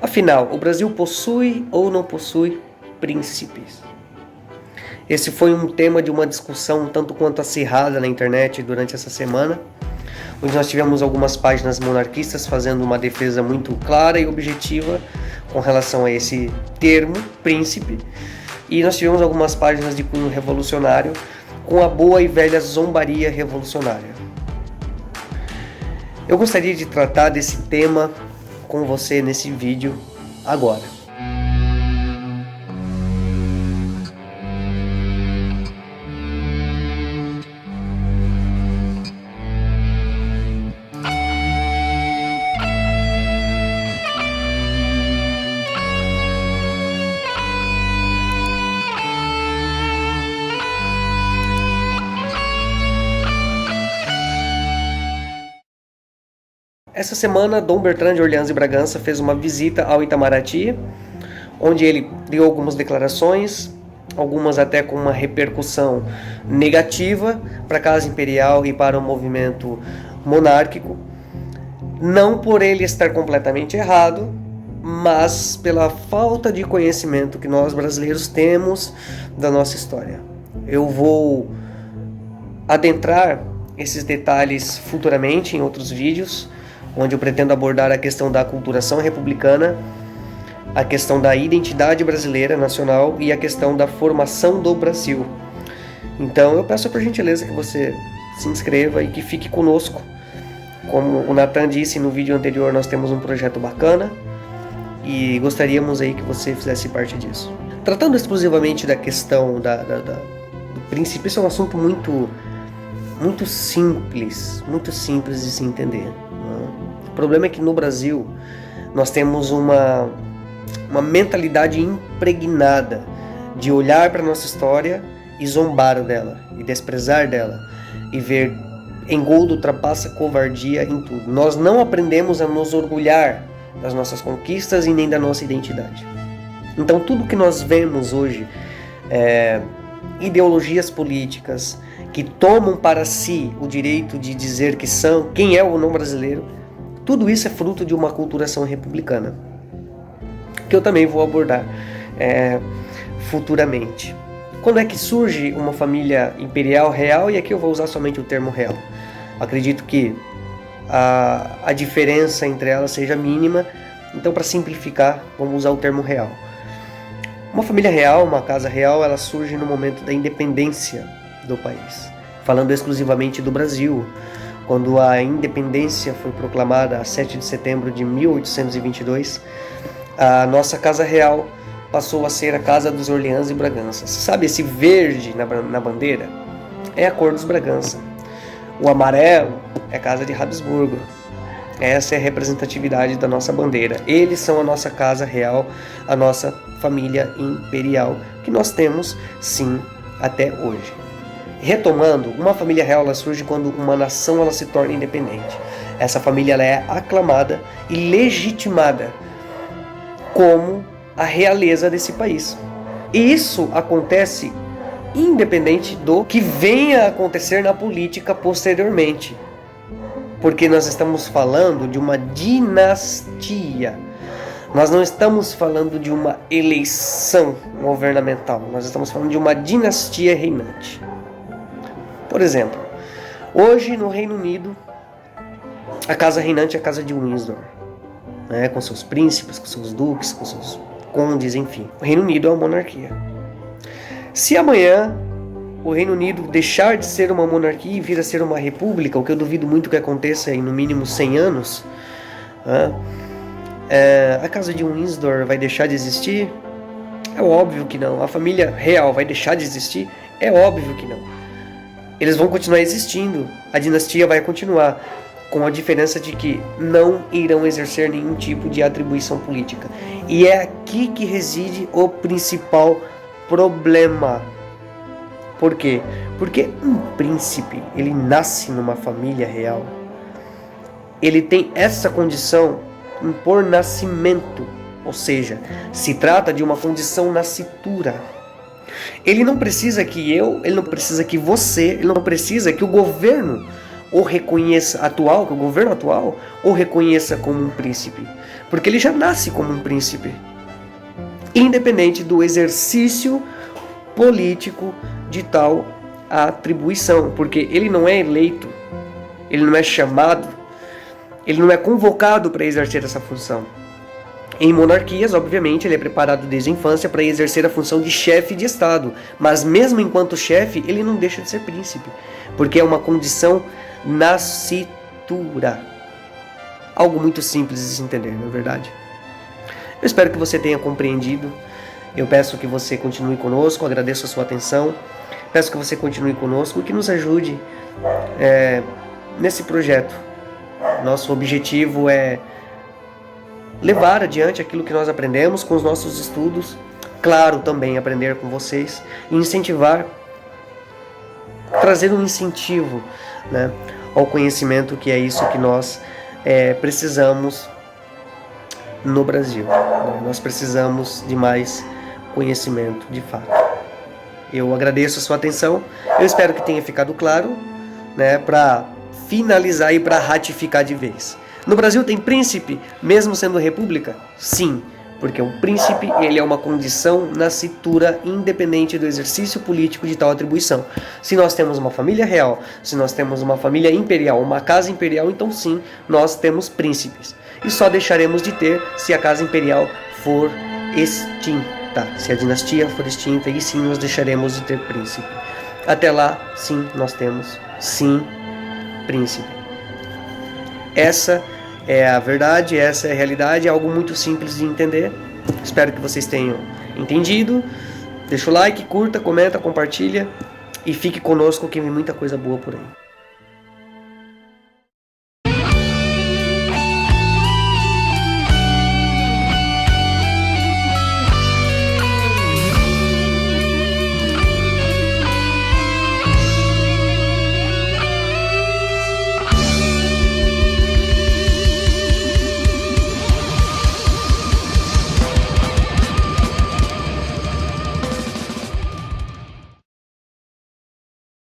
Afinal, o Brasil possui ou não possui príncipes? Esse foi um tema de uma discussão tanto quanto acirrada na internet durante essa semana, onde nós tivemos algumas páginas monarquistas fazendo uma defesa muito clara e objetiva com relação a esse termo, príncipe, e nós tivemos algumas páginas de cunho revolucionário com a boa e velha zombaria revolucionária. Eu gostaria de tratar desse tema com você nesse vídeo agora. Essa semana, Dom Bertrand de Orleans e Bragança fez uma visita ao Itamaraty, onde ele deu algumas declarações, algumas até com uma repercussão negativa para a Casa Imperial e para o movimento monárquico. Não por ele estar completamente errado, mas pela falta de conhecimento que nós brasileiros temos da nossa história. Eu vou adentrar esses detalhes futuramente em outros vídeos, onde eu pretendo abordar a questão da aculturação republicana, a questão da identidade brasileira nacional e a questão da formação do Brasil. Então eu peço por gentileza que você se inscreva e que fique conosco. Como o Nathan disse no vídeo anterior, nós temos um projeto bacana e gostaríamos aí que você fizesse parte disso. Tratando exclusivamente da questão do príncipe, isso é um assunto muito simples de se entender. O problema é que no Brasil nós temos uma mentalidade impregnada de olhar para a nossa história e zombar dela, e desprezar dela, e ver engodo, trapaça, covardia em tudo. Nós não aprendemos a nos orgulhar das nossas conquistas e nem da nossa identidade. Então tudo que nós vemos hoje, ideologias políticas que tomam para si o direito de dizer que são, quem é o não brasileiro, tudo isso é fruto de uma aculturação republicana, que eu também vou abordar futuramente. Quando é que surge uma família imperial real? E aqui eu vou usar somente o termo real. Acredito que a diferença entre elas seja mínima, então para simplificar, vamos usar o termo real. Uma família real, uma casa real, ela surge no momento da independência do país. Falando exclusivamente do Brasil, quando a independência foi proclamada a 7 de setembro de 1822, a nossa casa real passou a ser a Casa dos Orleans e Bragança. Você sabe, esse verde na bandeira é a cor dos Bragança. O amarelo é a Casa de Habsburgo. Essa é a representatividade da nossa bandeira. Eles são a nossa casa real, a nossa família imperial, que nós temos, sim, até hoje. Retomando, uma família real ela surge quando uma nação ela se torna independente. Essa família ela é aclamada e legitimada como a realeza desse país. E isso acontece independente do que venha a acontecer na política posteriormente. Porque nós estamos falando de uma dinastia. Nós não estamos falando de uma eleição governamental. Nós estamos falando de uma dinastia reinante. Por exemplo, hoje no Reino Unido, a casa reinante é a Casa de Windsor, né, com seus príncipes, com seus duques, com seus condes, enfim. O Reino Unido é uma monarquia. Se amanhã o Reino Unido deixar de ser uma monarquia e vir a ser uma república, o que eu duvido muito que aconteça em no mínimo 100 anos, a Casa de Windsor vai deixar de existir? É óbvio que não. A família real vai deixar de existir? É óbvio que não. Eles vão continuar existindo, a dinastia vai continuar, com a diferença de que não irão exercer nenhum tipo de atribuição política. E é aqui que reside o principal problema. Por quê? Porque um príncipe, ele nasce numa família real. Ele tem essa condição por nascimento, ou seja, se trata de uma condição nascitura. Ele não precisa que ele não precisa que você, ele não precisa que o governo o reconheça atual, que é o governo atual, o reconheça como um príncipe, porque ele já nasce como um príncipe, independente do exercício político de tal atribuição, porque ele não é eleito, ele não é chamado, ele não é convocado para exercer essa função. Em monarquias, obviamente, ele é preparado desde a infância para exercer a função de chefe de Estado, mas mesmo enquanto chefe, ele não deixa de ser príncipe, porque é uma condição nascitura. Algo muito simples de se entender, não é verdade? Eu espero que você tenha compreendido. Eu peço que você continue conosco, agradeço a sua atenção, peço que você continue conosco e que nos ajude nesse projeto. Nosso objetivo é levar adiante aquilo que nós aprendemos com os nossos estudos, claro, também aprender com vocês e incentivar, trazer um incentivo, né, ao conhecimento, que é isso que nós precisamos no Brasil. Né? Nós precisamos de mais conhecimento, de fato. Eu agradeço a sua atenção, eu espero que tenha ficado claro, né, para finalizar e para ratificar de vez. No Brasil tem príncipe, mesmo sendo república? Sim, porque um príncipe ele é uma condição nascitura independente do exercício político de tal atribuição. Se nós temos uma família real, se nós temos uma família imperial, uma casa imperial, então sim, nós temos príncipes. E só deixaremos de ter se a casa imperial for extinta. Se a dinastia for extinta, e sim nós deixaremos de ter príncipe. Até lá, sim, nós temos, sim, príncipe. Essa é a verdade, essa é a realidade, é algo muito simples de entender. Espero que vocês tenham entendido. Deixa o like, curta, comenta, compartilha e fique conosco que vem muita coisa boa por aí.